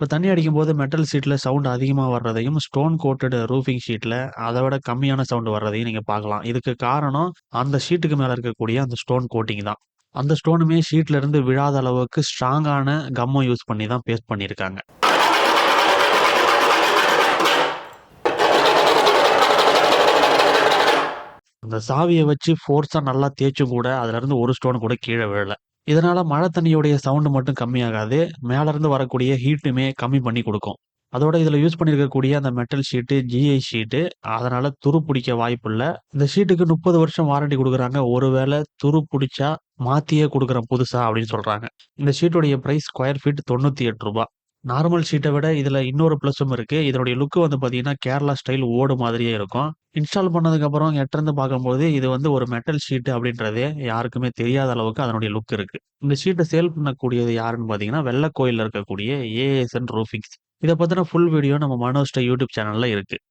இப்ப தண்ணி அடிக்கும்போது மெட்டல் ஷீட்ல சவுண்ட் அதிகமா வர்றதையும், ஸ்டோன் கோட்டட் ரூஃபிங் ஷீட்ல அத விட கம்மியான சவுண்ட் வர்றதையும் நீங்க பார்க்கலாம். இதுக்கு காரணம் அந்த ஷீட்டுக்கு மேல இருக்கக்கூடிய அந்த ஸ்டோன் கோட்டிங் தான். அந்த ஸ்டோனுமே ஷீட்ல இருந்து விழாத அளவுக்கு ஸ்ட்ராங்கான கம்ம யூஸ் பண்ணி தான் பேஸ்ட் பண்ணியிருக்காங்க. அந்த சாவிய வச்சு ஃபோர்ஸா நல்லா தேய்ச்சும் கூட அதுலருந்து ஒரு ஸ்டோன் கூட கீழ விழல. இதனால மழை தண்ணியுடைய சவுண்ட் மட்டும் கம்மியாகாது. மேல இருந்து வரக்கூடிய ஹீட்டுமே கம்மி பண்ணி குடுக்கும். அதோட இதுல யூஸ் பண்ணியிருக்கக்கூடிய அந்த மெட்டல் ஷீட்டு, ஜிஐ ஷீட்டு. அதனால துரு பிடிக்க வாய்ப்பில்ல. இந்த ஷீட்டுக்கு 30 வருஷம் வாரண்டி குடுக்குறாங்க. ஒருவேள துரு புடிச்சா மாத்தியே குடுக்குறேன் புதுசா அப்படின்னு சொல்றாங்க. இந்த ஷீட்டுடைய பிரைஸ் ஸ்கொயர் ஃபீட் ரூ. 98. நார்மல் ஷீட்ட விட இதுல இன்னொரு ப்ளஸும் இருக்கு. இதனுடைய லுக் வந்து பார்த்தீங்கன்னா, கேரளா ஸ்டைல் ஓடு மாதிரியே இருக்கும். இன்ஸ்டால் பண்ணதுக்கப்புறம் எட்டருந்து பார்க்கும்போது, இது வந்து ஒரு மெட்டல் ஷீட் அப்படின்றதே யாருக்குமே தெரியாத அளவுக்கு அதனுடைய லுக் இருக்கு. இந்த ஷீட்ட சேல் பண்ணக்கூடியது யாருன்னு பார்த்தீங்கன்னா, வெள்ளக்கோயில்ல இருக்கக்கூடிய ஏஎஸ்என் ரூஃபிங்ஸ். இத பத்தின ஃபுல் வீடியோ நம்ம மனோஜ்ட்ட யூடியூப் சேனல்ல இருக்கு.